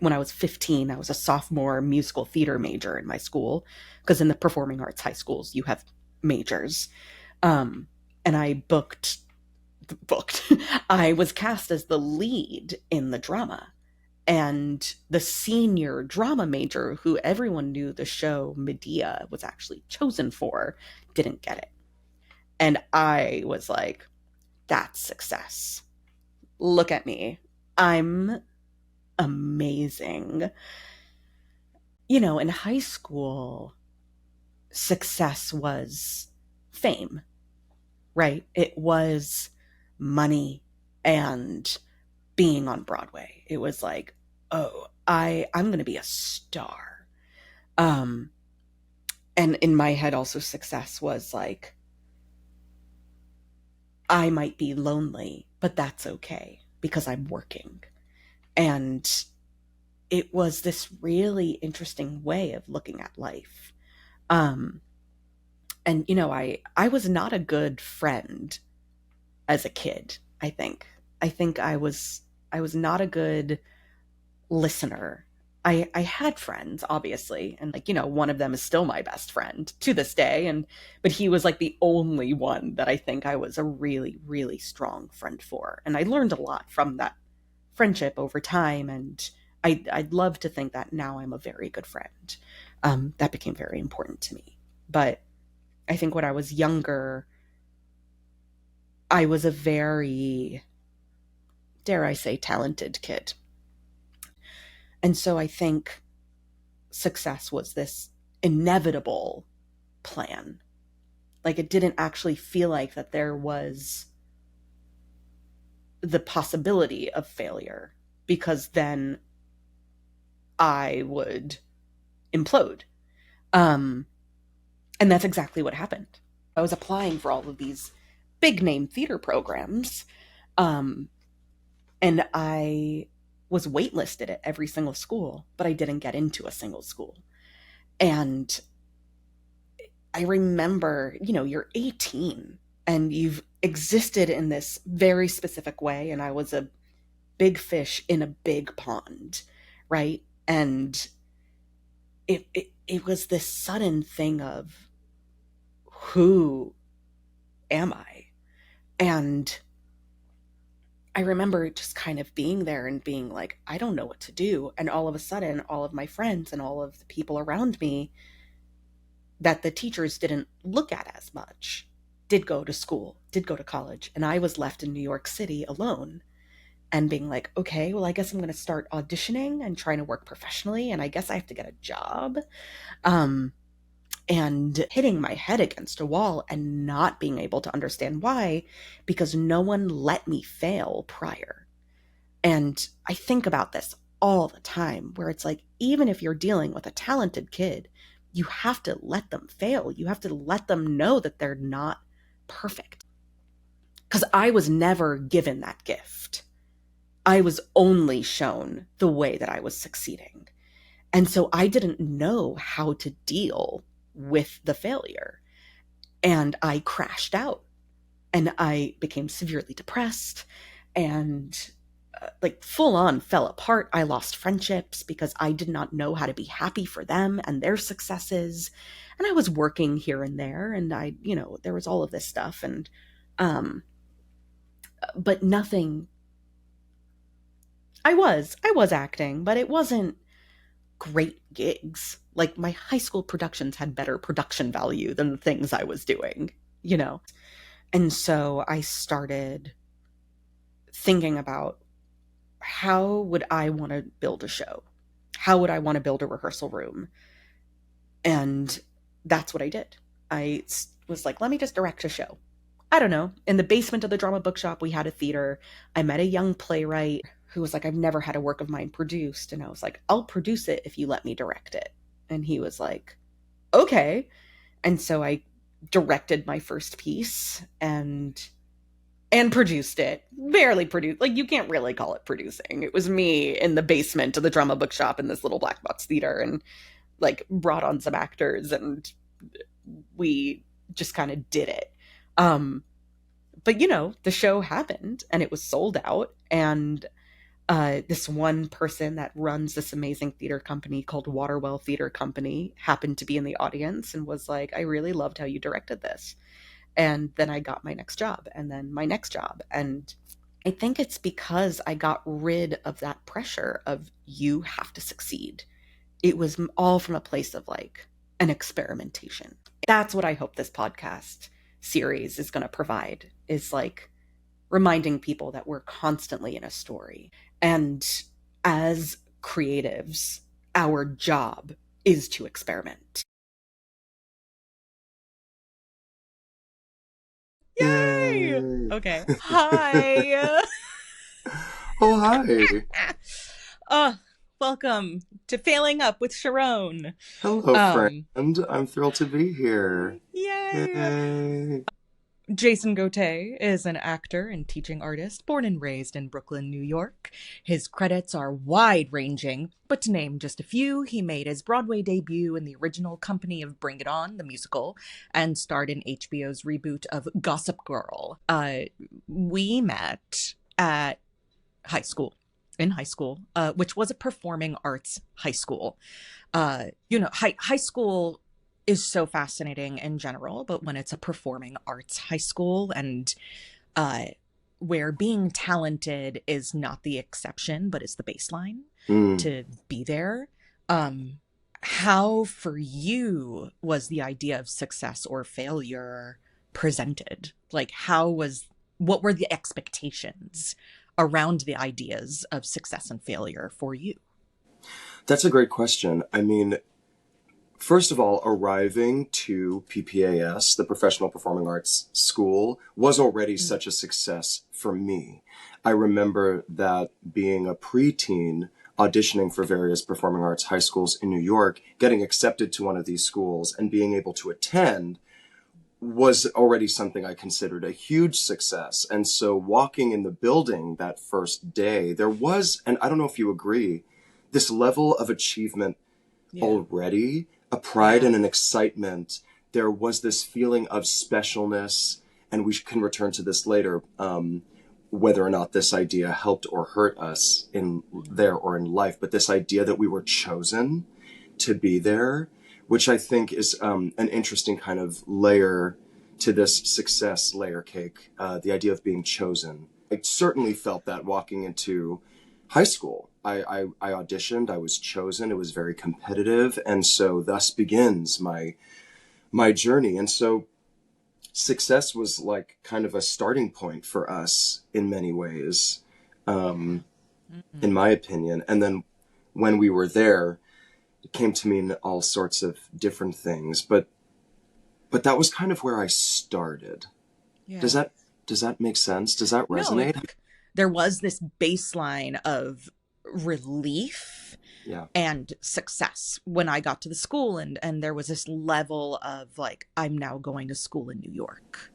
when I was 15, I was a sophomore musical theater major in my school, because in the performing arts high schools, you have majors. Um, and booked. I was cast as the lead in the drama. And the senior drama major, who everyone knew the show Medea was actually chosen for, didn't get it. And I was like, that's success. Look at me. I'm amazing. In high school, success was fame, right? It was money and being on Broadway. It was like, oh, I'm going to be a star. Um and in my head also success was like, I might be lonely, but that's okay because I'm working. And it was this really interesting way of looking at life. Um and I was not a good friend as a kid, I think. I think I was not a good listener. I had friends, obviously, and like, one of them is still my best friend to this day, and but he was like the only one that I think I was a really, really strong friend for. And I learned a lot from that friendship over time, and I'd love to think that now I'm a very good friend. That became very important to me. But I think when I was younger, I was a very, dare I say, talented kid. And so I think success was this inevitable plan. Like, it didn't actually feel like that there was the possibility of failure, because then I would implode. Um, and that's exactly what happened. I was applying for all of these big name theater programs, um, and I was waitlisted at every single school, but I didn't get into a single school. And I remember, you're 18 and you've existed in this very specific way. And I was a big fish in a big pond, right? And it was this sudden thing of, who am I? And I remember just kind of being there and being like, I don't know what to do. And all of a sudden, all of my friends and all of the people around me that the teachers didn't look at as much did go to school, did go to college. And I was left in New York City alone and being like, okay, well, I guess I'm going to start auditioning and trying to work professionally. And I guess I have to get a job. Um, and hitting my head against a wall and not being able to understand why, because no one let me fail prior. And I think about this all the time, where it's like, even if you're dealing with a talented kid, you have to let them fail. You have to let them know that they're not perfect. Because I was never given that gift. I was only shown the way that I was succeeding. And so I didn't know how to deal with the failure. And I crashed out and I became severely depressed and like full on fell apart. I lost friendships because I did not know how to be happy for them and their successes. And I was working here and there, and there was all of this stuff. And, but nothing, I was acting, but it wasn't great gigs. Like, my high school productions had better production value than the things I was doing, you know? And so I started thinking about, how would I want to build a show? How would I want to build a rehearsal room? And that's what I did. I was like, let me just direct a show. I don't know. In the basement of the drama bookshop, we had a theater. I met a young playwright who was like, I've never had a work of mine produced. And I was like, I'll produce it if you let me direct it. And he was like, okay. And so I directed my first piece and produced it. Barely produced. Like, you can't really call it producing. It was me in the basement of the drama bookshop in this little black box theater, and like brought on some actors, and we just kind of did it. But the show happened and it was sold out, and This one person that runs this amazing theater company called Waterwell Theater Company happened to be in the audience and was like, I really loved how you directed this. And then I got my next job, and then my next job. And I think it's because I got rid of that pressure of you have to succeed. It was all from a place of like an experimentation. That's what I hope this podcast series is going to provide, is like reminding people that we're constantly in a story. And as creatives, our job is to experiment. Yay! Okay. Hi. Oh, hi. Welcome to Failing Up with Sharone. Hello, friend. I'm thrilled to be here. Yay! Yay. Jason Gotay is an actor and teaching artist born and raised in Brooklyn, New York. His credits are wide-ranging, but to name just a few, he made his Broadway debut in the original company of Bring It On, the musical, and starred in HBO's reboot of Gossip Girl. We met at high school, which was a performing arts high school. High school is so fascinating in general, but when it's a performing arts high school and where being talented is not the exception, but is the baseline to be there. How for you was the idea of success or failure presented? Like what were the expectations around the ideas of success and failure for you? That's a great question. I mean, first of all, arriving to PPAS, the Professional Performing Arts School, was already such a success for me. I remember that being a preteen, auditioning for various performing arts high schools in New York, getting accepted to one of these schools and being able to attend was already something I considered a huge success. And so walking in the building that first day, there was, and I don't know if you agree, this level of achievement already, a pride and an excitement. There was this feeling of specialness, and we can return to this later, whether or not this idea helped or hurt us in there or in life, but this idea that we were chosen to be there, which I think is an interesting kind of layer to this success layer cake, the idea of being chosen. I certainly felt that walking into high school. I auditioned, I was chosen, it was very competitive, and so thus begins my journey. And so success was like kind of a starting point for us in many ways, in my opinion. And then when we were there, it came to mean all sorts of different things, but that was kind of where I started. Yeah. Does that make sense? Does that resonate? No, there was this baseline of relief and success when I got to the school, and there was this level of like, I'm now going to school in New York,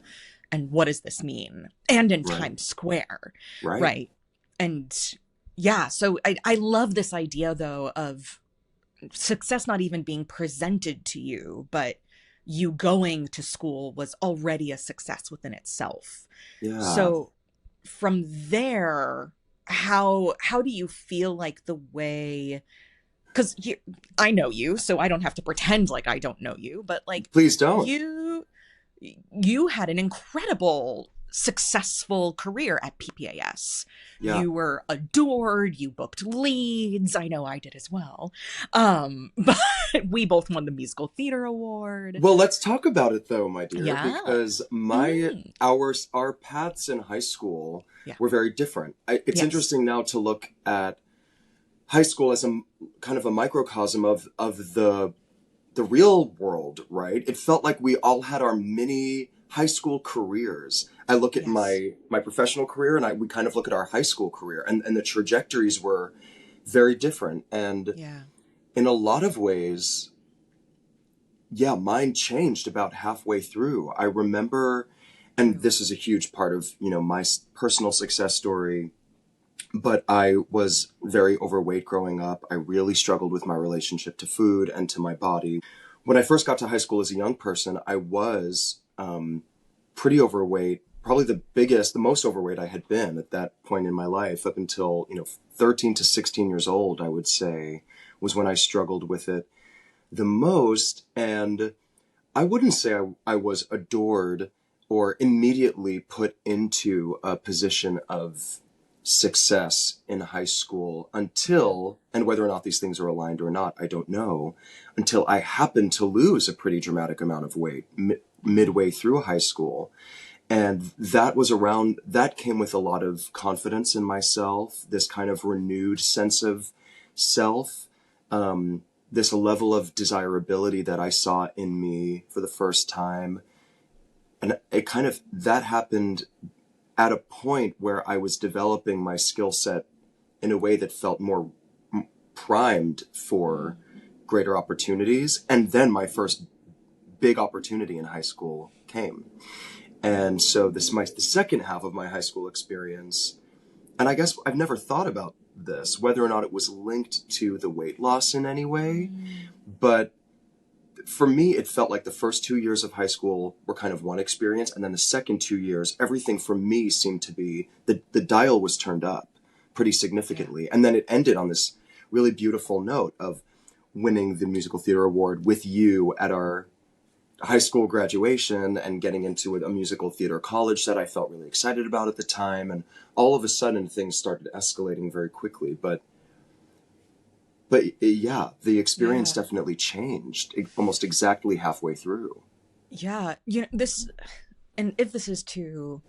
and what does this mean? And in Times Square, right? And so I love this idea though of success not even being presented to you, but you going to school was already a success within itself. Yeah. So from there, how do you feel like the way, because I know you, so I don't have to pretend like I don't know you, but like, please don't. You had an incredible successful career at PPAS. Yeah. You were adored, you booked leads. I know I did as well. But we both won the musical theater award. Well, let's talk about it though, my dear, because our paths in high school were very different. It's interesting now to look at high school as a kind of a microcosm of the real world, right? It felt like we all had our mini high school careers. I look at my professional career, and we kind of look at our high school career, and the trajectories were very different. And in a lot of ways, mine changed about halfway through. I remember, and this is a huge part of, my personal success story, but I was very overweight growing up. I really struggled with my relationship to food and to my body. When I first got to high school as a young person, I was pretty overweight, probably the most overweight I had been at that point in my life, up until, 13 to 16 years old, I would say, was when I struggled with it the most. And I wouldn't say I was adored or immediately put into a position of success in high school until, and whether or not these things are aligned or not, I don't know, until I happened to lose a pretty dramatic amount of weight midway through high school. And that came with a lot of confidence in myself, this kind of renewed sense of self, this level of desirability that I saw in me for the first time. And that happened at a point where I was developing my skill set in a way that felt more primed for greater opportunities. And then my first big opportunity in high school came. And so the second half of my high school experience, and I guess I've never thought about this, whether or not it was linked to the weight loss in any way, but for me, it felt like the first 2 years of high school were kind of one experience, and then the second 2 years, everything for me seemed to be, the dial was turned up pretty significantly. And then it ended on this really beautiful note of winning the musical theater award with you at our high school graduation and getting into a musical theater college that I felt really excited about at the time. And all of a sudden things started escalating very quickly. But yeah, the experience definitely changed almost exactly halfway through. Yeah. And if this is too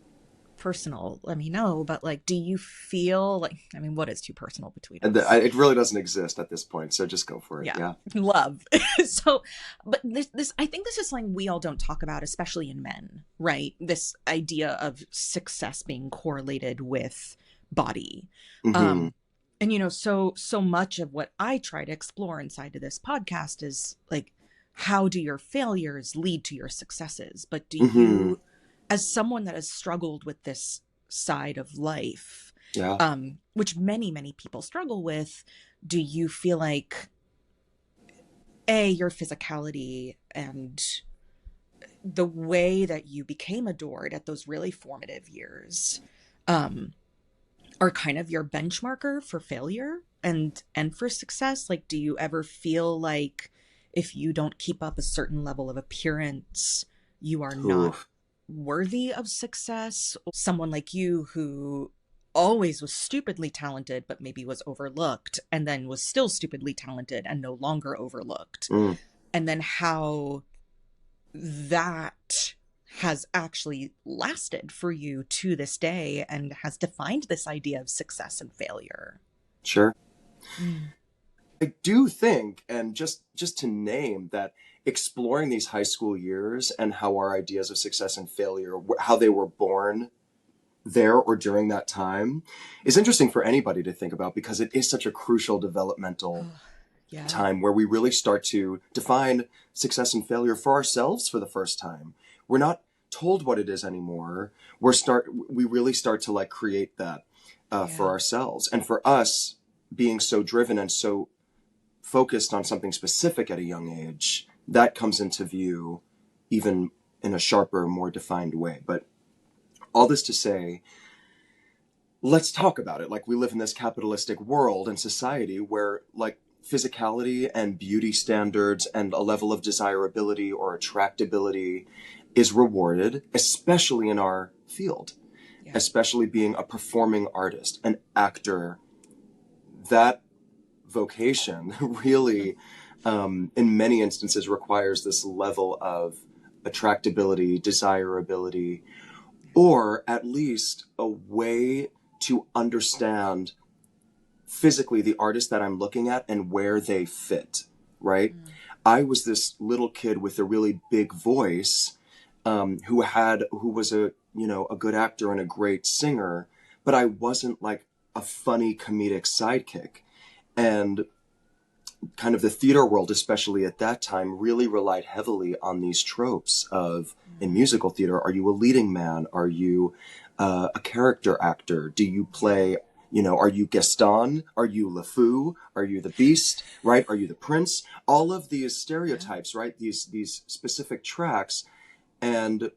personal, let me know, but like, do you feel like, I mean, what is too personal between And us? it really doesn't exist at this point, so just go for it. Yeah. Yeah. Love. So, but this, I think this is something we all don't talk about, especially in men, right? This idea of success being correlated with body. Mm-hmm. And so much of what I try to explore inside of this podcast is like, how do your failures lead to your successes? But do Mm-hmm. you, as someone that has struggled with this side of life, Yeah. which many people struggle with, do you feel like your physicality and the way that you became adored at those really formative years are kind of your benchmarker for failure and for success? Like, do you ever feel like if you don't keep up a certain level of appearance, you are not Oof. worthy of success? Someone like you who always was stupidly talented, but maybe was overlooked, and then was still stupidly talented and no longer overlooked. Mm. And then how that has actually lasted for you to this day and has defined this idea of success and failure. Sure. Mm. I do think, and just to name that, exploring these high school years and how our ideas of success and failure, how they were born there or during that time, is interesting for anybody to think about, because it is such a crucial developmental time where we really start to define success and failure for ourselves for the first time. We're not told what it is anymore. We really start to like create that for ourselves. And for us, being so driven and so focused on something specific at a young age, that comes into view even in a sharper, more defined way. But all this to say, let's talk about it. Like, we live in this capitalistic world and society where like physicality and beauty standards and a level of desirability or attractability is rewarded, especially in our field, especially being a performing artist, an actor. That vocation really, in many instances, requires this level of attractability, desirability, or at least a way to understand physically the artist that I'm looking at and where they fit, right? I was this little kid with a really big voice, who was a good actor and a great singer, but I wasn't like a funny comedic sidekick. And kind of the theater world, especially at that time, really relied heavily on these tropes of, in musical theater, are you a leading man? Are you a character actor? Do you play, are you Gaston? Are you LeFou? Are you the Beast? Right? Are you the Prince? All of these stereotypes, right? These specific tracks. And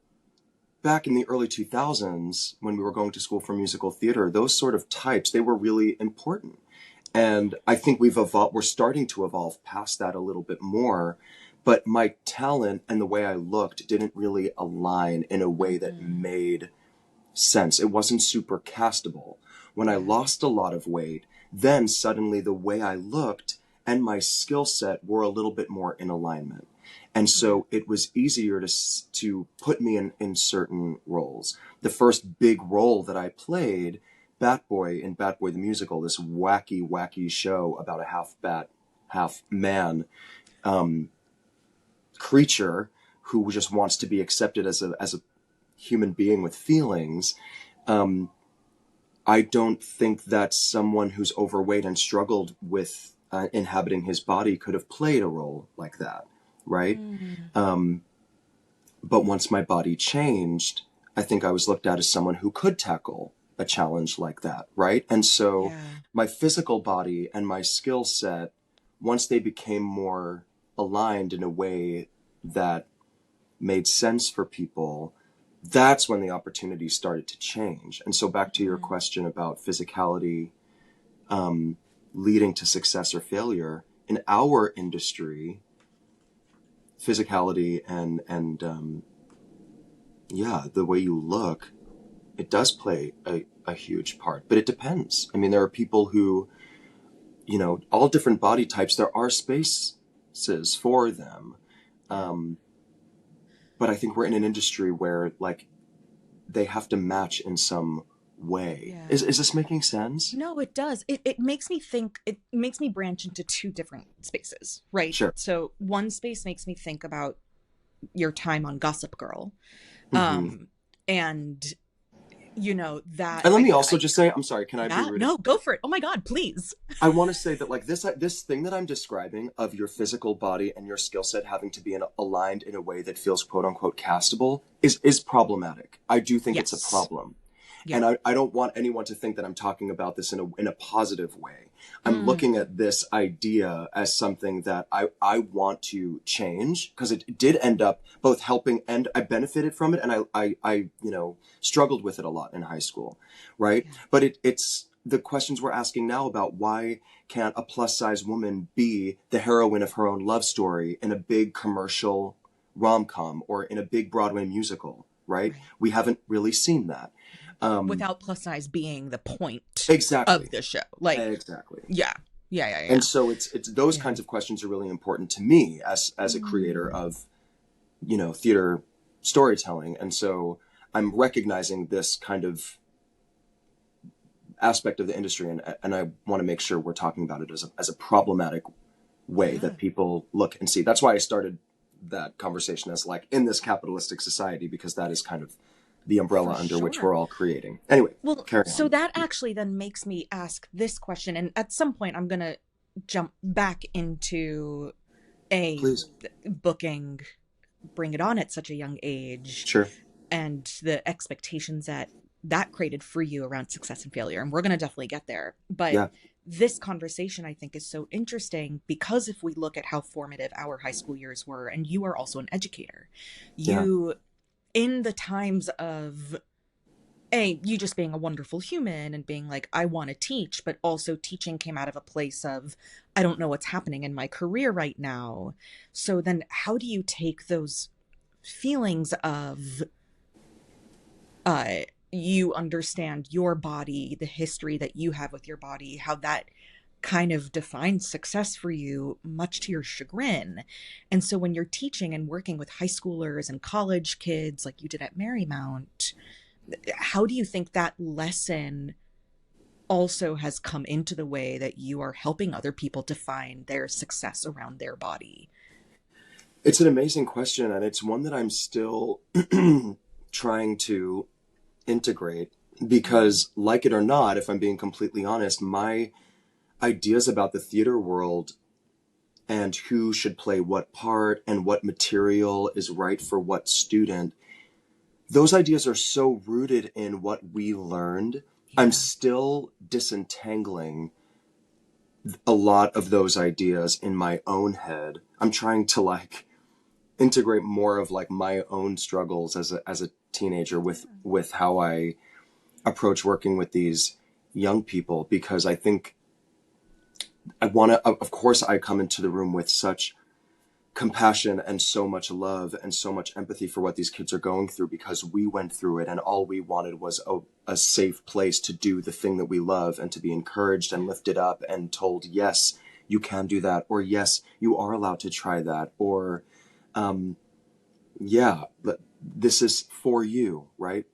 back in the early 2000s, when we were going to school for musical theater, those sort of types, they were really important. And I think we're starting to evolve past that a little bit more. But my talent and the way I looked didn't really align in a way that made sense. It wasn't super castable. When I lost a lot of weight, then suddenly the way I looked and my skill set were a little bit more in alignment. And so it was easier to put me in certain roles. The first big role that I played, Bat Boy in Bat Boy the Musical, this wacky show about a half bat, half man creature who just wants to be accepted as a human being with feelings. I don't think that someone who's overweight and struggled with inhabiting his body could have played a role like that, right? But once my body changed, I think I was looked at as someone who could tackle a challenge like that, right? And so my physical body and my skill set, once they became more aligned in a way that made sense for people, that's when the opportunities started to change. And so back to your question about physicality leading to success or failure, in our industry, physicality and the way you look, it does play a huge part, but it depends. I mean, there are people who, all different body types, there are spaces for them. But I think we're in an industry where they have to match in some way. Yeah. Is this making sense? No, it does. It makes me think, it makes me branch into two different spaces, right? Sure. So one space makes me think about your time on Gossip Girl. And that. And let me also just say, I'm sorry, can I be rude? No, go for it. Oh my God, please. I want to say that this thing that I'm describing of your physical body and your skill set having to be aligned in a way that feels quote unquote castable is problematic. I do think it's a problem. Yeah. And I don't want anyone to think that I'm talking about this in a positive way. I'm looking at this idea as something that I want to change, because it did end up both helping and I benefited from it. And I struggled with it a lot in high school. Right. Yeah. But it's the questions we're asking now about why can't a plus size woman be the heroine of her own love story in a big commercial rom-com or in a big Broadway musical. Right. We haven't really seen that. Without plus size being the point of the show. Exactly. Yeah. And so it's those kinds of questions are really important to me as a creator of, theater storytelling. And so I'm recognizing this kind of aspect of the industry. And I want to make sure we're talking about it as a problematic way that people look and see. That's why I started that conversation as in this capitalistic society, because that is kind of the umbrella under which we're all creating. Anyway, carry on. So that actually then makes me ask this question. And at some point, I'm going to jump back into booking Bring It On at such a young age. Sure. And the expectations that created for you around success and failure. And we're going to definitely get there. But this conversation, I think, is so interesting, because if we look at how formative our high school years were, and you are also an educator, in the times of you just being a wonderful human and being I want to teach, but also teaching came out of a place of, I don't know what's happening in my career right now. So then how do you take those feelings of, you understand your body, the history that you have with your body, how that kind of defines success for you, much to your chagrin. And so when you're teaching and working with high schoolers and college kids like you did at Marymount, how do you think that lesson also has come into the way that you are helping other people define their success around their body? It's an amazing question, and it's one that I'm still trying to integrate, because like it or not, if I'm being completely honest, my ideas about the theater world and who should play what part and what material is right for what student, those ideas are so rooted in what we learned. I'm still disentangling a lot of those ideas in my own head. I'm trying to integrate more of my own struggles as a teenager with how I approach working with these young people, because I think I want to, of course, I come into the room with such compassion and so much love and so much empathy for what these kids are going through, because we went through it and all we wanted was a safe place to do the thing that we love and to be encouraged and lifted up and told, yes, you can do that, or yes, you are allowed to try that, or yeah, but this is for you, right?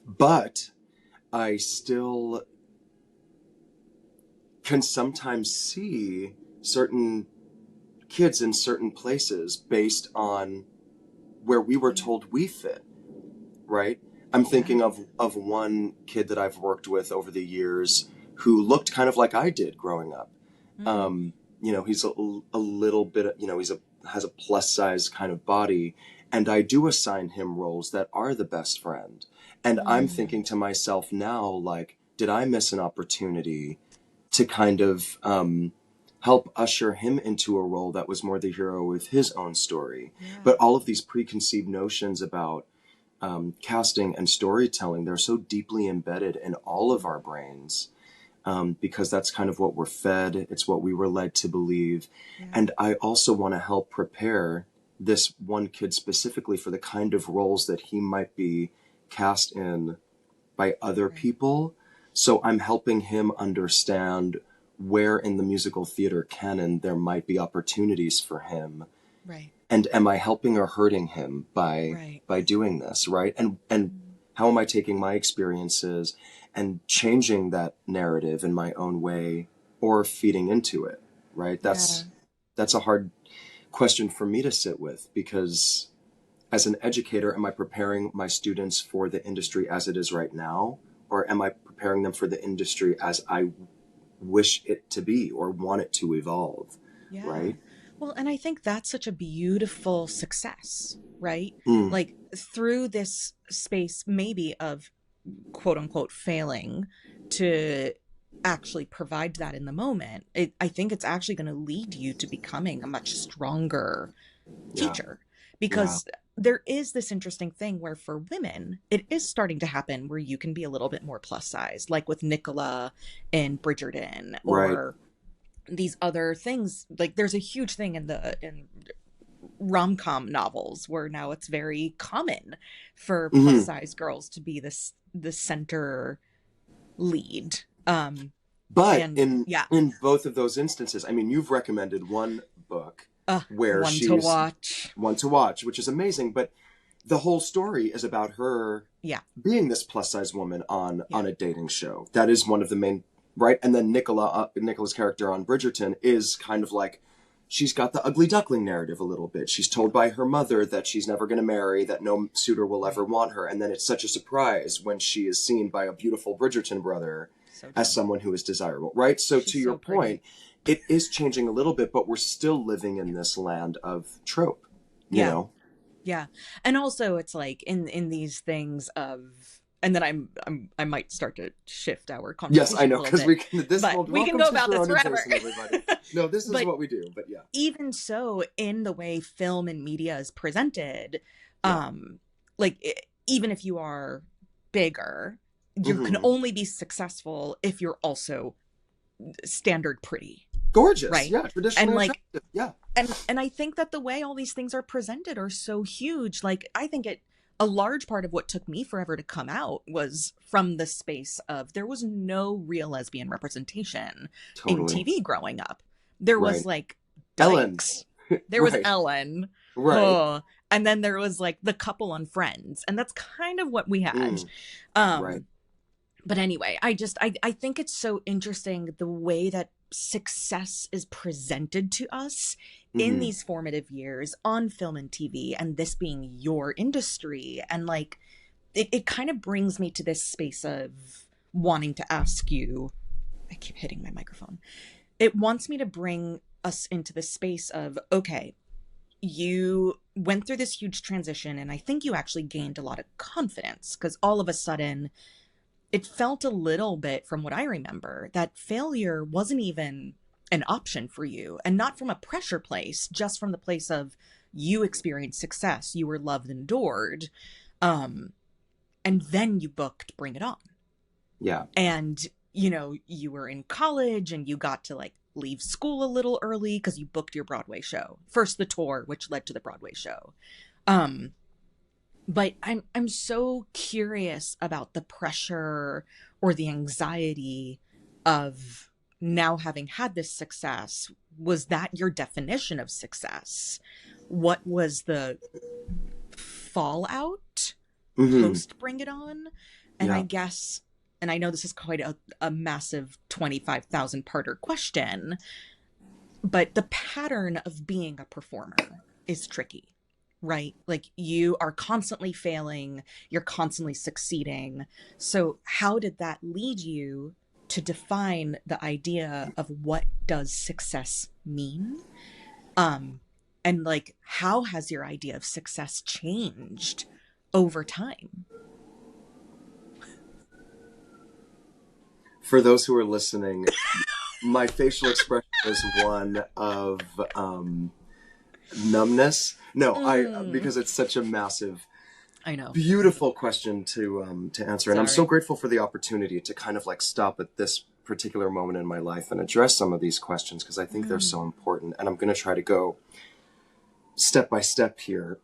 But I still can sometimes see certain kids in certain places based on where we were told we fit, right? I'm thinking of one kid that I've worked with over the years who looked kind of like I did growing up. You know, he's a little bit, you know, has a plus size kind of body, and I do assign him roles that are the best friend. And I'm thinking to myself now, like, did I miss an opportunity to kind of help usher him into a role that was more the hero of his own story? But all of these preconceived notions about casting and storytelling, they're so deeply embedded in all of our brains, because that's kind of what we're fed. It's what we were led to believe. And I also want to help prepare this one kid specifically for the kind of roles that he might be cast in by other people. So I'm helping him understand where in the musical theater canon there might be opportunities for him. Right. And am I helping or hurting him by doing this, right? And how am I taking my experiences and changing that narrative in my own way, or feeding into it, right? That's a hard question for me to sit with, because as an educator, am I preparing my students for the industry as it is right now? Or am I preparing them for the industry as I wish it to be or want it to evolve, right? Well, and I think that's such a beautiful success, right? Like, through this space maybe of quote unquote failing to actually provide that in the moment, I think it's actually going to lead you to becoming a much stronger teacher, because there is this interesting thing where for women, it is starting to happen where you can be a little bit more plus size, like with Nicola and Bridgerton, or these other things. Like, there's a huge thing in rom-com novels where now it's very common for plus size girls to be the center lead. But in both of those instances, I mean, you've recommended one book where she's one to watch, which is amazing. But the whole story is about her being this plus size woman on a dating show. That is one of the main, right? And then Nicola's character on Bridgerton is kind of like, she's got the ugly duckling narrative a little bit. She's told by her mother that she's never going to marry, that no suitor will ever want her. And then it's such a surprise when she is seen by a beautiful Bridgerton brother as someone who is desirable, right? So she's to your point, it is changing a little bit, but we're still living in this land of trope, you know? Yeah. And also it's like in these things of, and then I might start to shift our conversation. Yes, I know, because we can go about this forever. Jason, no, this is what we do, but yeah. Even so, in the way film and media is presented, like, even if you are bigger, you can only be successful if you're also standard pretty. Gorgeous, right? Yeah, traditionally and like attractive. Yeah. And I think that the way all these things are presented are so huge. Like, I think a large part of what took me forever to come out was from the space of there was no real lesbian representation in TV growing up. There was like Dykes. There was Ellen. Right. And then there was like the couple on Friends. And that's kind of what we had. But anyway, I think it's so interesting the way that success is presented to us in these formative years on film and TV, and this being your industry. And like, it kind of brings me to this space of wanting to ask you, I keep hitting my microphone. It wants me to bring us into the space of, okay, you went through this huge transition, and I think you actually gained a lot of confidence, because all of a sudden it felt a little bit, from what I remember, that failure wasn't even an option for you, and not from a pressure place, just from the place of you experienced success, you were loved and adored, and then you booked Bring It On. Yeah. And, you know, you were in college and you got to like leave school a little early because you booked your Broadway show. First the tour, which led to the Broadway show. But I'm so curious about the pressure or the anxiety of now having had this success. Was that your definition of success? What was the fallout post Bring It On? And I guess, and I know this is quite a massive 25,000 parter question, but the pattern of being a performer is tricky, right? Like you are constantly failing, you're constantly succeeding. So how did that lead you to define the idea of what does success mean? And like, how has your idea of success changed over time? For those who are listening, my facial expression is one of numbness. No, because it's such a massive, I know, beautiful question to answer. And I'm so grateful for the opportunity to kind of like stop at this particular moment in my life and address some of these questions, because I think they're so important. And I'm going to try to go step by step here.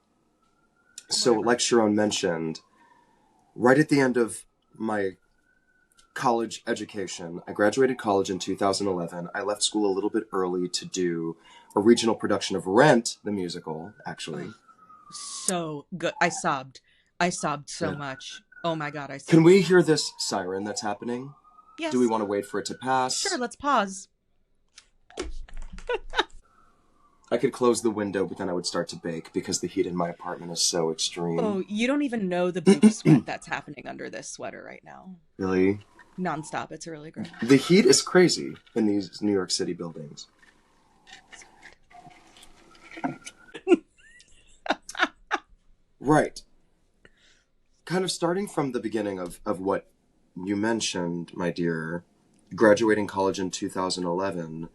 So like Sharone mentioned, right at the end of my college education, I graduated college in 2011. I left school a little bit early to do a regional production of Rent, the musical, actually. So good. I sobbed so much. Oh my God. Can we hear this siren that's happening? Yes. Do we want to wait for it to pass? Sure, let's pause. I could close the window, but then I would start to bake because the heat in my apartment is so extreme. Oh, you don't even know the boob sweat that's happening under this sweater right now. Really? Nonstop. It's really great. The heat is crazy in these New York City buildings. Right. Kind of starting from the beginning of what you mentioned, my dear, graduating college in 2011,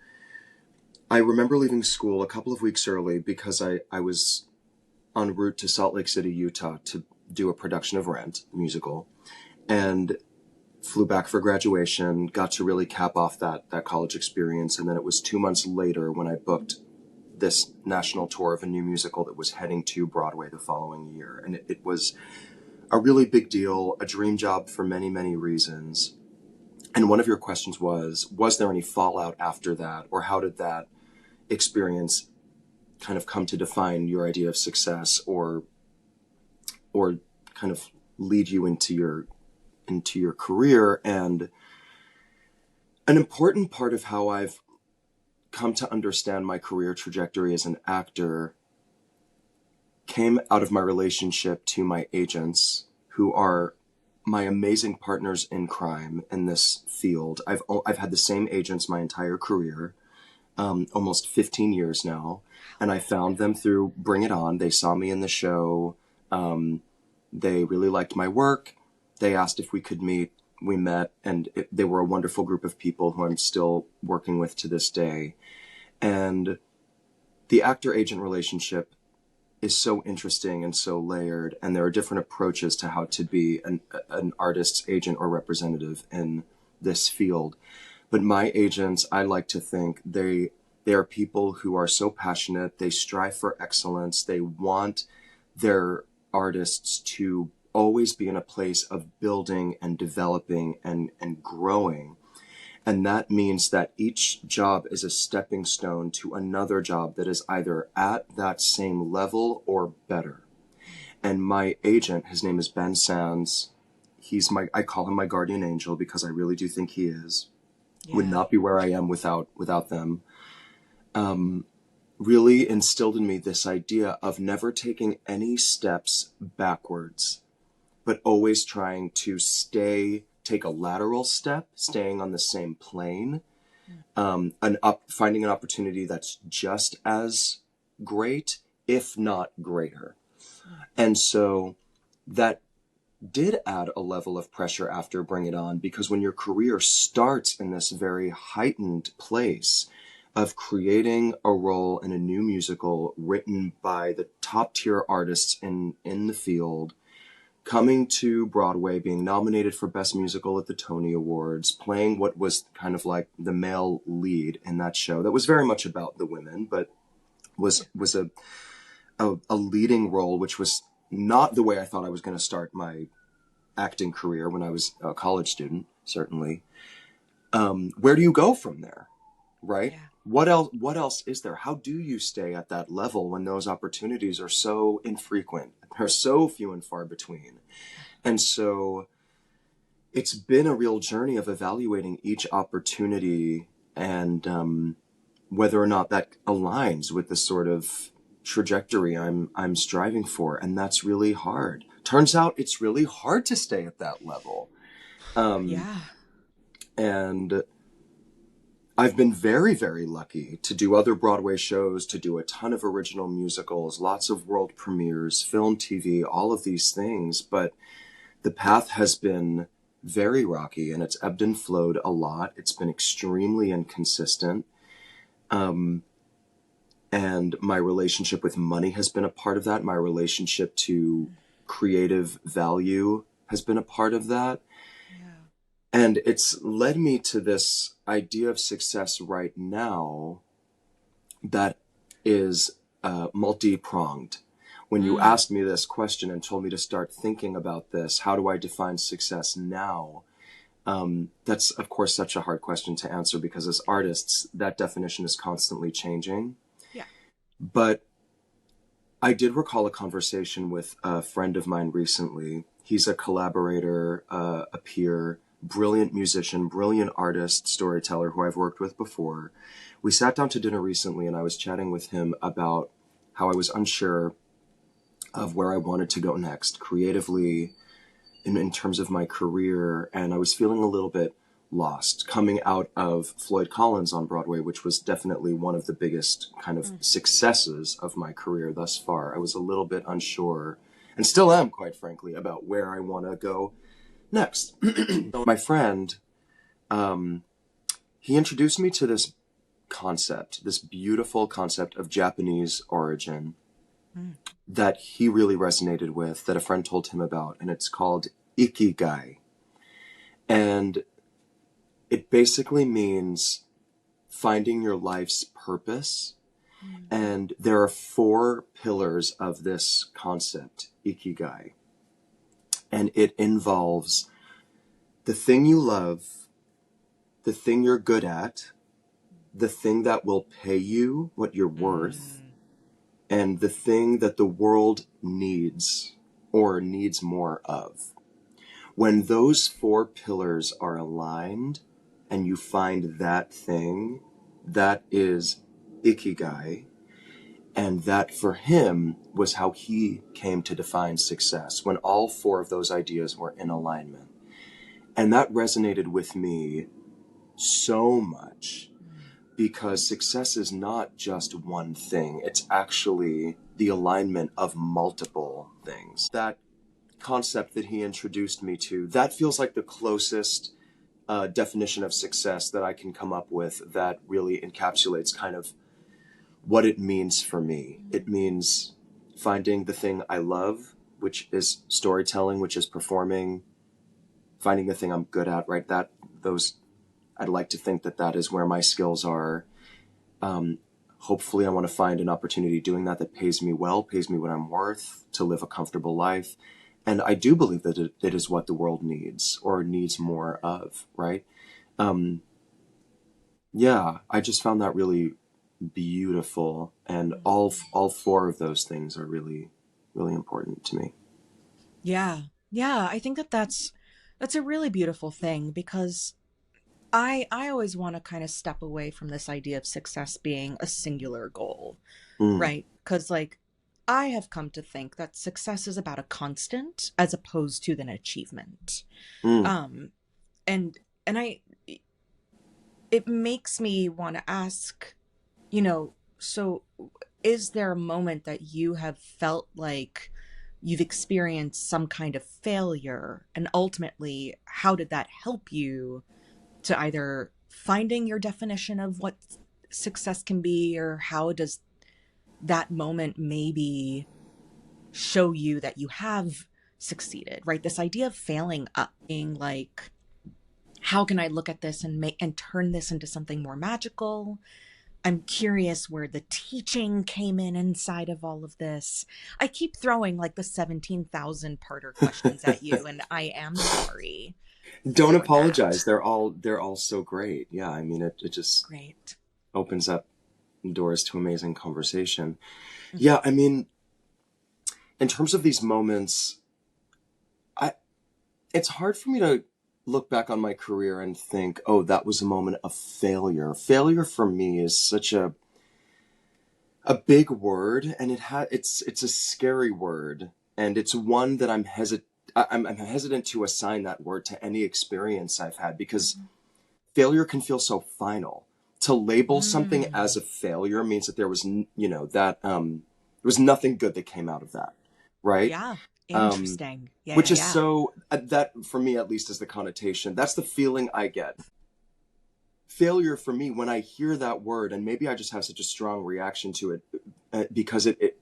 I remember leaving school a couple of weeks early because I was en route to Salt Lake City, Utah to do a production of Rent, the musical, and flew back for graduation, got to really cap off that college experience. And then it was 2 months later when I booked this national tour of a new musical that was heading to Broadway the following year. And it was a really big deal, a dream job for many, many reasons. And one of your questions was there any fallout after that? Or how did that experience kind of come to define your idea of success or kind of lead you into your career? And an important part of how I've come to understand my career trajectory as an actor came out of my relationship to my agents, who are my amazing partners in crime in this field. I've had the same agents my entire career, almost 15 years now, and I found them through Bring It On. They saw me in the show. They really liked my work. They asked if we could meet. We met, and they were a wonderful group of people who I'm still working with to this day. And the actor-agent relationship is so interesting and so layered, and there are different approaches to how to be an artist's agent or representative in this field. But my agents, I like to think they are people who are so passionate. They strive for excellence. They want their artists to always be in a place of building and developing and growing. And that means that each job is a stepping stone to another job that is either at that same level or better. And my agent, his name is Ben Sands. I call him my guardian angel because I really do think he is. Yeah. Would not be where I am without them. Really instilled in me this idea of never taking any steps backwards, but always trying to take a lateral step, staying on the same plane, finding an opportunity that's just as great, if not greater. And so that did add a level of pressure after Bring It On, because when your career starts in this very heightened place, of creating a role in a new musical written by the top tier artists in the field, coming to Broadway, being nominated for Best Musical at the Tony Awards, playing what was kind of like the male lead in that show that was very much about the women, but was a leading role, which was not the way I thought I was going to start my acting career when I was a college student, certainly. Where do you go from there, right? Yeah. What else is there? How do you stay at that level when those opportunities are so infrequent? They're so few and far between. And so it's been a real journey of evaluating each opportunity and whether or not that aligns with the sort of trajectory I'm striving for. And that's really hard. Turns out it's really hard to stay at that level. Yeah. And I've been very, very lucky to do other Broadway shows, to do a ton of original musicals, lots of world premieres, film, TV, all of these things. But the path has been very rocky, and it's ebbed and flowed a lot. It's been extremely inconsistent. And my relationship with money has been a part of that. My relationship to creative value has been a part of that. And it's led me to this idea of success right now that is multi-pronged. When you asked me this question and told me to start thinking about this, how do I define success now? That's, of course, such a hard question to answer because as artists, that definition is constantly changing. Yeah. But I did recall a conversation with a friend of mine recently. He's a collaborator, a peer, brilliant musician, brilliant artist, storyteller who I've worked with before. We sat down to dinner recently and I was chatting with him about how I was unsure of where I wanted to go next creatively in terms of my career. And I was feeling a little bit lost coming out of Floyd Collins on Broadway, which was definitely one of the biggest kind of successes of my career thus far. I was a little bit unsure and still am, quite frankly, about where I want to go next. My friend, he introduced me to this concept, this beautiful concept of Japanese origin that he really resonated with, that a friend told him about, and it's called ikigai. And it basically means finding your life's purpose. And there are 4 pillars of this concept, ikigai. And it involves the thing you love, the thing you're good at, the thing that will pay you what you're worth, and the thing that the world needs or needs more of. When those 4 pillars are aligned and you find that thing, that is ikigai. And that for him was how he came to define success, when all 4 of those ideas were in alignment. And that resonated with me so much because success is not just one thing. It's actually the alignment of multiple things. That concept that he introduced me to, that feels like the closest definition of success that I can come up with that really encapsulates kind of what it means for me. It means finding the thing I love, which is storytelling, which is performing, finding the thing I'm good at, right? I'd like to think that is where my skills are. Hopefully I want to find an opportunity doing that pays me well, pays me what I'm worth, to live a comfortable life. And I do believe that it is what the world needs or needs more of, right? Yeah, I just found that really beautiful, and all 4 of those things are really, really important to me. Yeah. I think that's a really beautiful thing because I always want to kind of step away from this idea of success being a singular goal, right? Because like I have come to think that success is about a constant as opposed to an achievement. And I it makes me want to ask, so is there a moment that you have felt like you've experienced some kind of failure, and ultimately how did that help you to either finding your definition of what success can be, or how does that moment maybe show you that you have succeeded, right? This idea of failing up, being like, how can I look at this and turn this into something more magical? I'm curious where the teaching came in inside of all of this. I keep throwing like the 17,000 parter questions at you, and I am sorry Don't for apologize. that. They're all so great. Yeah, I mean, it just Great. opens up doors to amazing conversation. Mhm. Yeah, I mean, in terms of these moments, I it's hard for me to look back on my career and think, oh, that was a moment of failure. Failure for me is such a big word, and it's a scary word, and it's one that I'm hesitant to assign that word to any experience I've had, because Mhm. failure can feel so final. To label something Mm. as a failure means that there was, there was nothing good that came out of that, right? Yeah. Um, Interesting. Yeah, which yeah, is yeah. so that for me at least is the connotation. That's the feeling I get. Failure for me when I hear that word, and maybe I just have such a strong reaction to it, because it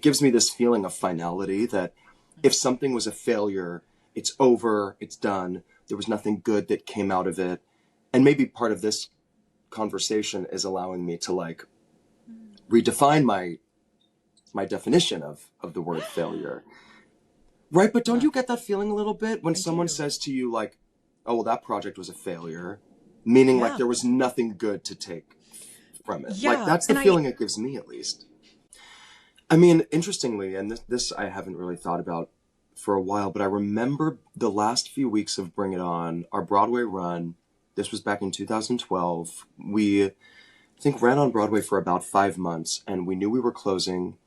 gives me this feeling of finality, that if something was a failure, it's over, it's done. There was nothing good that came out of it, and maybe part of this conversation is allowing me to like redefine my definition of the word failure. Right, but don't Love. you get that feeling a little bit when I someone do. says to you like, "Oh, well, that project was a failure," meaning like Yeah. there was nothing good to take from it. Like Yeah. that's the And I, feeling it gives me, at least. I mean, interestingly, and this I haven't really thought about for a while, but I remember the last few weeks of Bring It On, our Broadway run. This was back in 2012. We, I think, ran on Broadway for about 5 months, and we knew we were closing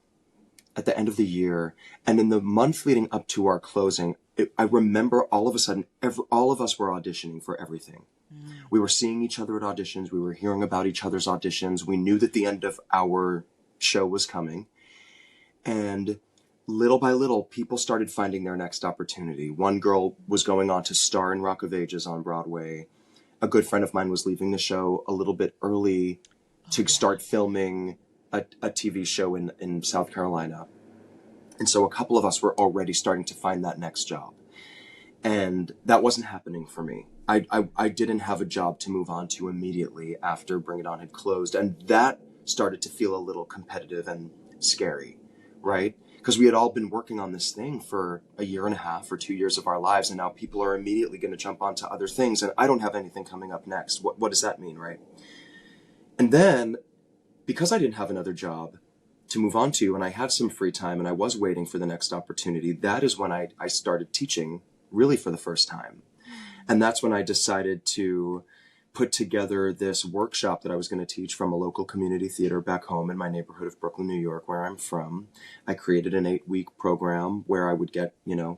at the end of the year. And in the month leading up to our closing, I remember all of a sudden, all of us were auditioning for everything. mm, We were seeing each other at auditions. We were hearing about each other's auditions. We knew that the end of our show was coming. And little by little, people started finding their next opportunity. One girl was going on to star in Rock of Ages on Broadway. A good friend of mine was leaving the show a little bit early oh to yeah. start filming a TV show in South Carolina. And so a couple of us were already starting to find that next job. And that wasn't happening for me. I didn't have a job to move on to immediately after Bring It On had closed. And that started to feel a little competitive and scary, right? Because we had all been working on this thing for a year and a half or 2 years of our lives. And now people are immediately going to jump onto other things. And I don't have anything coming up next. What does that mean, right? And then, because I didn't have another job to move on to, and I had some free time and I was waiting for the next opportunity, that is when I started teaching really for the first time. And that's when I decided to put together this workshop that I was going to teach from a local community theater back home in my neighborhood of Brooklyn, New York, where I'm from. I created an 8-week program where I would get,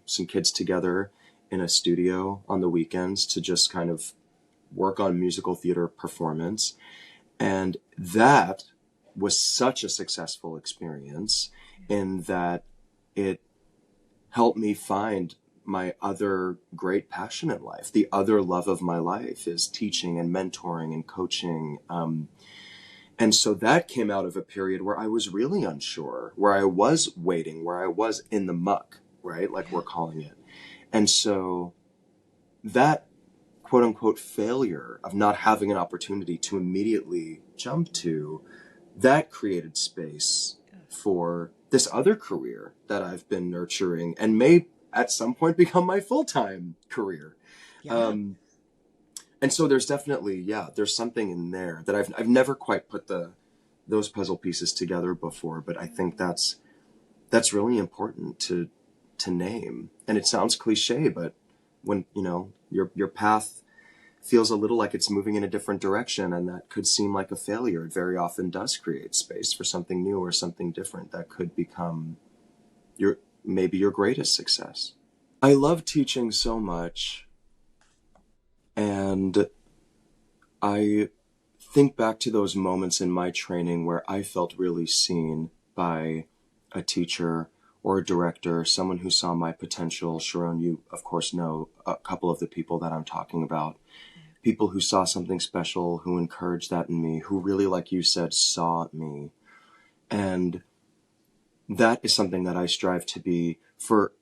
some kids together in a studio on the weekends to just kind of work on musical theater performance. And that was such a successful experience in that it helped me find my other great passion in life. The other love of my life is teaching and mentoring and coaching. And so that came out of a period where I was really unsure, where I was waiting, where I was in the muck, right? Like we're Yeah. calling it. And so that quote unquote failure of not having an opportunity to immediately jump to, that created space for this other career that I've been nurturing and may at some point become my full-time career. Yeah. Um, and so there's definitely, there's something in there that I've never quite put those puzzle pieces together before, but I think that's really important to name. And it sounds cliche, but when, your path feels a little like it's moving in a different direction and that could seem like a failure, it very often does create space for something new or something different that could become maybe your greatest success. I love teaching so much, and I think back to those moments in my training where I felt really seen by a teacher or a director, someone who saw my potential. Sharone, you of course know a couple of the people that I'm talking about. people who saw something special, who encouraged that in me, who really, like you said, saw me. And that is something that I strive to be for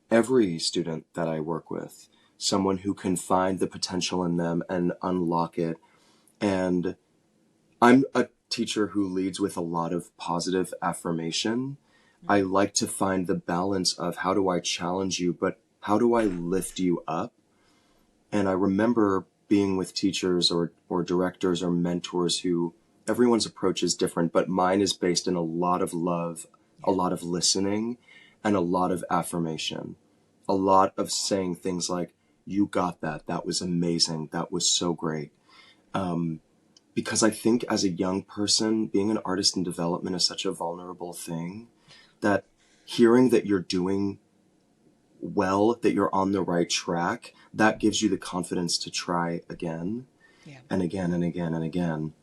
every student that I work with, someone who can find the potential in them and unlock it. And I'm a teacher who leads with a lot of positive affirmation. I like to find the balance of how do I challenge you, but how do I lift you up? And I remember being with teachers or directors or mentors who everyone's approach is different, but mine is based in a lot of love, a lot of listening, and a lot of affirmation. A lot of saying things like, you got that. That was amazing. That was so great. Because I think as a young person, being an artist in development is such a vulnerable thing that hearing that you're doing well, that you're on the right track, that gives you the confidence to try again and again and again and again.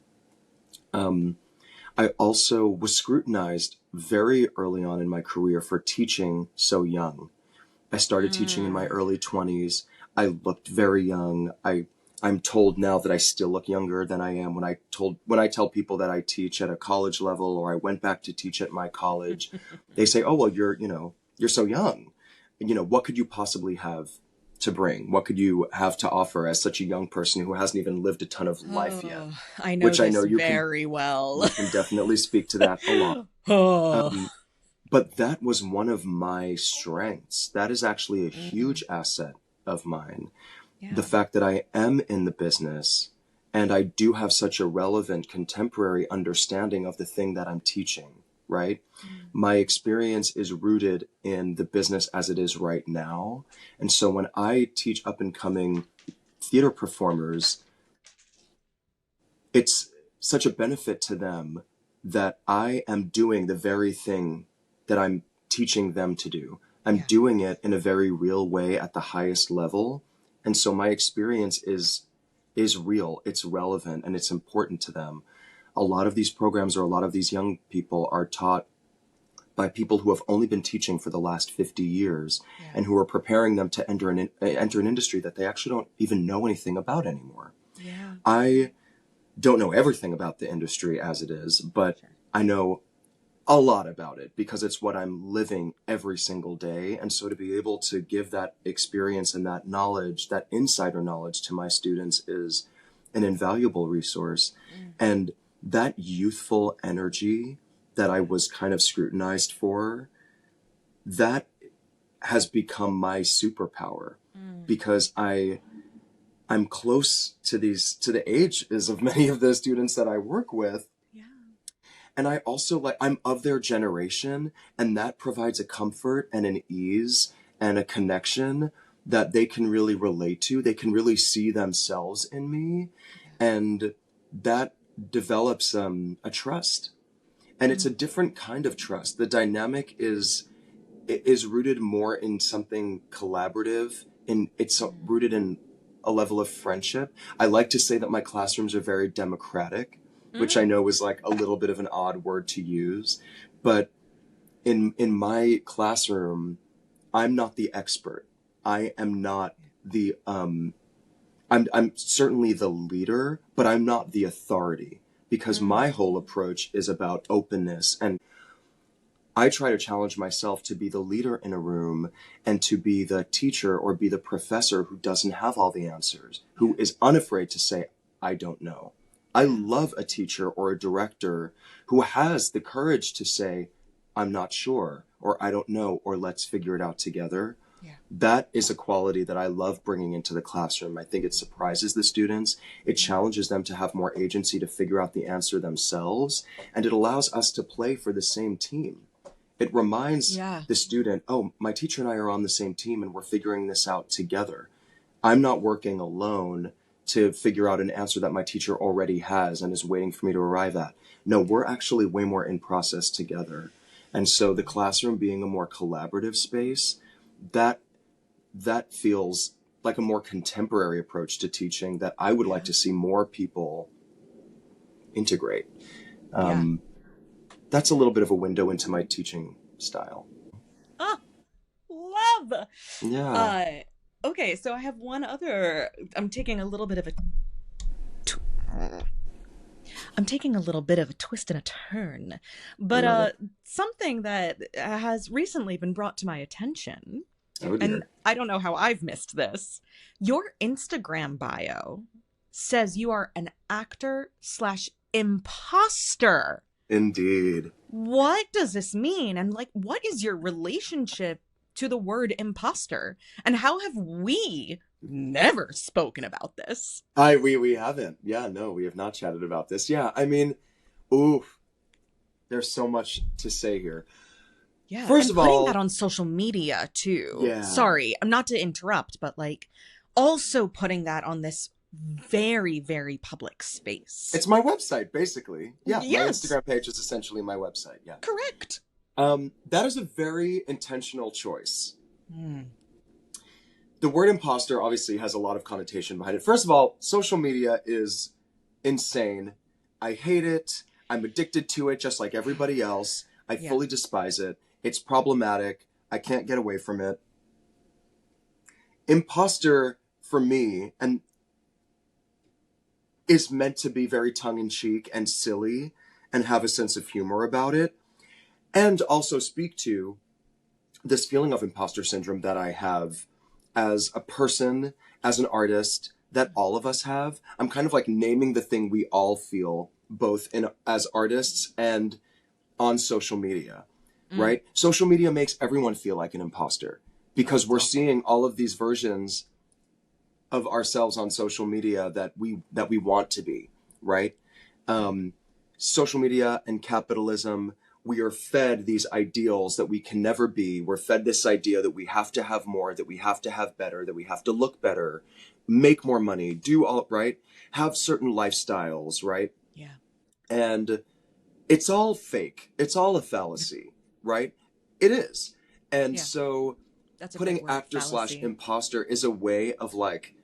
I also was scrutinized very early on in my career for teaching so young. I started teaching in my early 20s. I looked very young. I'm told now that I still look younger than I am when I tell people that I teach at a college level or I went back to teach at my college. They say, "Oh, well, you're so young. What could you possibly have to bring? What could you have to offer as such a young person who hasn't even lived a ton of life yet?" I know Which I this know very well. you can definitely speak to that a lot. Oh. But that was one of my strengths. That is actually a huge asset of mine. The fact that I am in the business and I do have such a relevant contemporary understanding of the thing that I'm teaching, right? My experience is rooted in the business as it is right now. And so when I teach up and coming theater performers, it's such a benefit to them that I am doing the very thing that I'm teaching them to do. I'm doing it in a very real way at the highest level. And so my experience is real, it's relevant, and it's important to them. A lot of these programs or a lot of these young people are taught by people who have only been teaching for the last 50 years and who are preparing them to enter an industry that they actually don't even know anything about anymore. I don't know everything about the industry as it is, but I know a lot about it because it's what I'm living every single day. And so to be able to give that experience and that knowledge, that insider knowledge to my students is an invaluable resource. And that youthful energy that I was kind of scrutinized for, that has become my superpower because I'm close to the ages of many of the students that I work with. And I also I'm of their generation, and that provides a comfort and an ease and a connection that they can really relate to. They can really see themselves in me, and that develops a trust. And it's a different kind of trust. The dynamic is rooted more in something collaborative, it's rooted in a level of friendship. I like to say that my classrooms are very democratic, which I know is like a little bit of an odd word to use, but in my classroom, I'm not the expert. I am not the I'm certainly the leader, but I'm not the authority because my whole approach is about openness, and I try to challenge myself to be the leader in a room and to be the teacher or be the professor who doesn't have all the answers, who is unafraid to say, I don't know. I love a teacher or a director who has the courage to say, I'm not sure, or I don't know, or let's figure it out together. That is a quality that I love bringing into the classroom. I think it surprises the students. It challenges them to have more agency to figure out the answer themselves. And it allows us to play for the same team. It reminds the student, oh, my teacher and I are on the same team and we're figuring this out together. I'm not working alone to figure out an answer that my teacher already has and is waiting for me to arrive at. No, we're actually way more in process together. And so the classroom being a more collaborative space, that feels like a more contemporary approach to teaching that I would like to see more people integrate. That's a little bit of a window into my teaching style. Love. Yeah. Okay, so I have one other. I'm taking a little bit of a I'm taking a little bit of a twist and a turn, I but love it. something that has recently been brought to my attention, Oh and dear. I don't know how I've missed this. Your Instagram bio says you are an actor slash imposter. Indeed. What does this mean? And like, what is your relationship to the word imposter? And how have we never spoken about this? We haven't. Yeah, no, we have not chatted about this. Yeah, I mean, oof, there's so much to say here. Yeah, First and of putting all, that on social media too. yeah, Sorry, I'm not to interrupt, but like also putting that on this very, very public space. it's my website basically. Yeah, my Yes, Instagram page is essentially my website. Yeah. correct. That is a very intentional choice. Mm, The word imposter obviously has a lot of connotation behind it. First of all, social media is insane. I hate it. I'm addicted to it just like everybody else. I yeah. fully despise it. It's problematic. I can't get away from it. Imposter for me and is meant to be very tongue-in-cheek and silly and have a sense of humor about it, and also speak to this feeling of imposter syndrome that I have as a person, as an artist, that all of us have. I'm kind of like naming the thing we all feel, both in as artists and on social media, Mm. right? Social media makes everyone feel like an imposter Oh, because it's we're awful. seeing all of these versions of ourselves on social media that we want to be, right? Social media and capitalism, we are fed these ideals that we can never be. We're fed this idea that we have to have more, that we have to have better, that we have to look better, make more money, do all right, have certain lifestyles, right? Yeah. And it's all fake. It's all a fallacy, right? It is. And Yeah. so That's a great putting word, actor slash fallacy. imposter is a way of like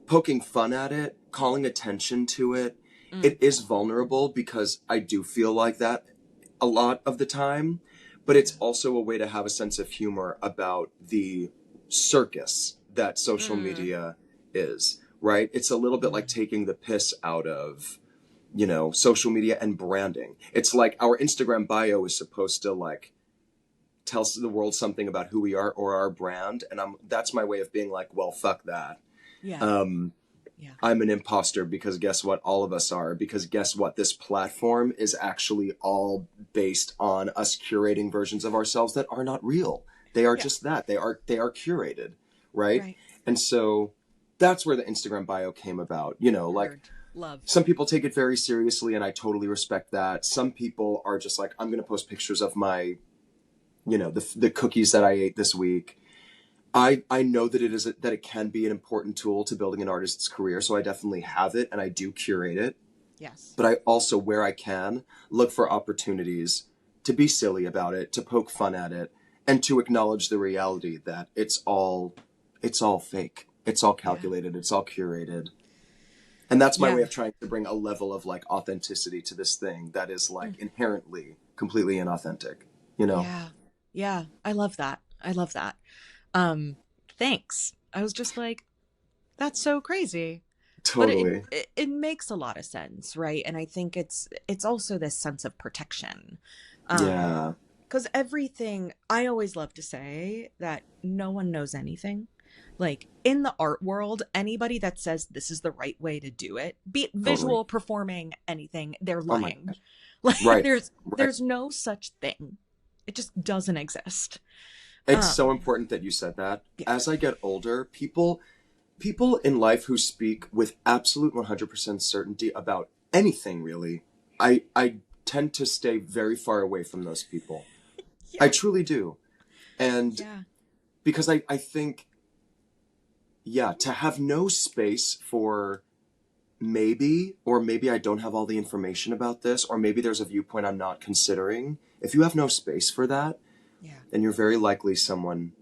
poking fun at it, calling attention to it. Mm. It is vulnerable because I do feel like that a lot of the time, but it's also a way to have a sense of humor about the circus that social Mm. media is, right? It's a little bit like Mm. taking the piss out of, social media and branding. It's like our Instagram bio is supposed to like tell the world something about who we are or our brand, and that's my way of being like, well, fuck that. Yeah. Um, Yeah. I'm an imposter because guess what? All of us are. Because guess what? This platform is actually all based on us curating versions of ourselves that are not real. They are Yeah. just that. They are curated, right? Right. And so that's where the Instagram bio came about. Like Heard. Love. some people take it very seriously, and I totally respect that. Some people are just like, I'm going to post pictures of my, the cookies that I ate this week. I know that it can be an important tool to building an artist's career, so I definitely have it and I do curate it. Yes. But I also, where I can, look for opportunities to be silly about it, to poke fun at it, and to acknowledge the reality that it's all fake. It's all calculated. It's all curated. And that's my Yeah. way of trying to bring a level of like authenticity to this thing that is like inherently completely inauthentic, Yeah. Yeah. I love that. I love that. Thanks. I was just like, that's so crazy. But Totally. it makes a lot of sense, right? And I think it's also this sense of protection. Yeah. Because everything, I always love to say that no one knows anything. Like in the art world, anybody that says this is the right way to do it, be it Totally. visual, performing, anything, they're Oh my lying. gosh. Like Right. there's Right. there's no such thing. It just doesn't exist. It's so Um, important that you said that. yeah. As I get older, people in life who speak with absolute 100% certainty about anything really, I tend to stay very far away from those people. I Yeah. truly do. And Yeah. because I think, yeah, to have no space for maybe I don't have all the information about this, or maybe there's a viewpoint I'm not considering. If you have no space for that, Yeah. then you're very likely someone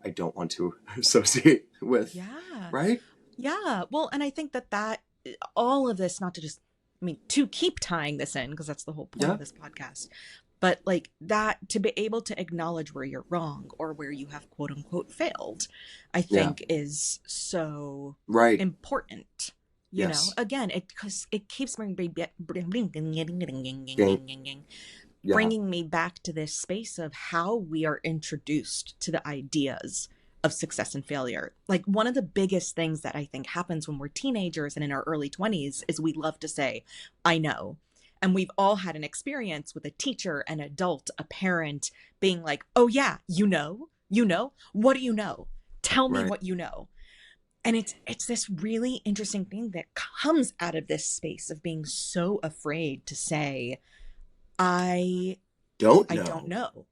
I don't want to associate with, Yeah. right? Yeah. Well, and I think that all of this, not to just, I mean, to keep tying this in, because that's the whole point Yeah. of this podcast, but like that, to be able to acknowledge where you're wrong or where you have quote unquote failed, I Yeah. think is so Right. important. You know, Yes. again, because it keeps Gang. Yeah. bringing me back to this space of how we are introduced to the ideas of success and failure. Like, one of the biggest things that I think happens when we're teenagers and in our early 20s is we love to say, I know. And we've all had an experience with a teacher, an adult, a parent being like, oh yeah, you know, what do you know? Tell me Right. what you know. And it's this really interesting thing that comes out of this space of being so afraid to say, I Don't I don't know. know.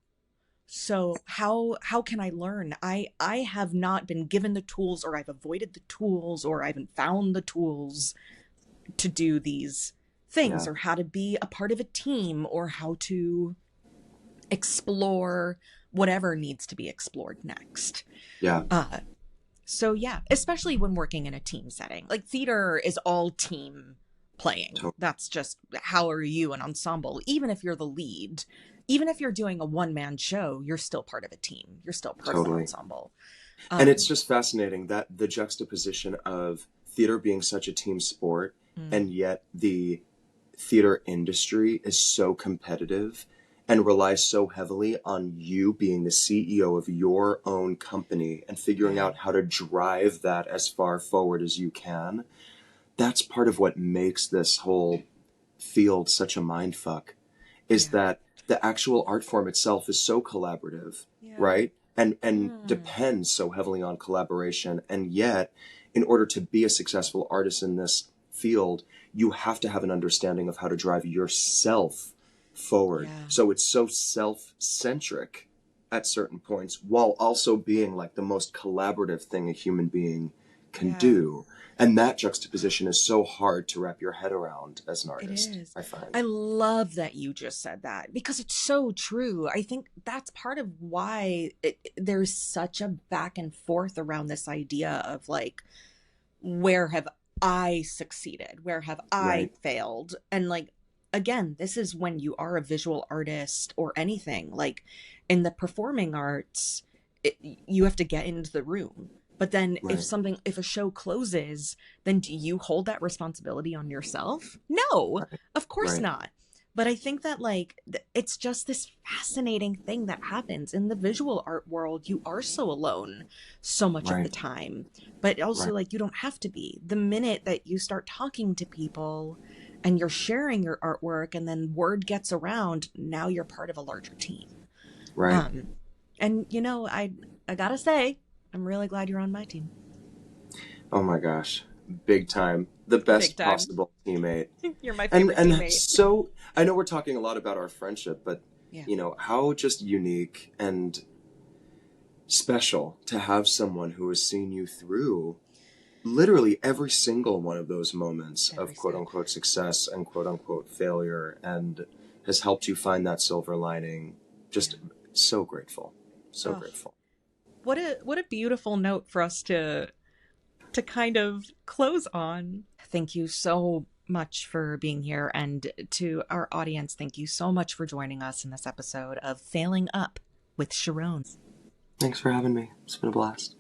So how can I learn? I have not been given the tools, or I've avoided the tools, or I haven't found the tools to do these things, Yeah. or how to be a part of a team, or how to explore whatever needs to be explored next. Yeah. So yeah, especially when working in a team setting. Like, theater is all team playing. To- That's just how are you an ensemble. Even if you're the lead, even if you're doing a one-man show, you're still part of a team. You're still part of an totally. ensemble. And it's Um, just fascinating that the juxtaposition of theater being such a team sport, mm, and yet the theater industry is so competitive and relies so heavily on you being the CEO of your own company and figuring yeah, out how to drive that as far forward as you can. That's part of what makes this whole field such a mind fuck, is yeah, that the actual art form itself is so collaborative, yeah. right? And Mm, depends so heavily on collaboration. And yet, in order to be a successful artist in this field, you have to have an understanding of how to drive yourself forward. yeah, So it's so self-centric at certain points, while also being like the most collaborative thing a human being can yeah. do. And that juxtaposition is so hard to wrap your head around as an It artist, is. I find. I love that you just said that, because it's so true. I think that's part of why there's such a back and forth around this idea of like, where have I succeeded? Where have I Right. failed? And like, again, this is when you are a visual artist or anything. Like, in the performing arts, you have to get into the room. But then Right. if a show closes, then do you hold that responsibility on yourself? No, Right. of course Right. not. But I think that like it's just this fascinating thing that happens in the visual art world. You are so alone so much of the Right. time, but also Right. like you don't have to be. The minute that you start talking to people and you're sharing your artwork, and then word gets around, now you're part of a larger team. Right. um and you know, I gotta say, I'm really glad you're on my team. Oh my gosh. Big time. The Big best time. possible teammate. You're my And favorite and teammate. so I know we're talking a lot about our friendship, but Yeah, how just unique and special to have someone who has seen you through literally every single one of those moments every of quote step. unquote success and quote unquote failure, and has helped you find that silver lining. Yeah. Just so grateful. So Oh, grateful. what a beautiful note for us to kind of close on. Thank you so much for being here. And to our audience, thank you so much for joining us in this episode of Failing Up with Sharone. Thanks for having me. It's been a blast.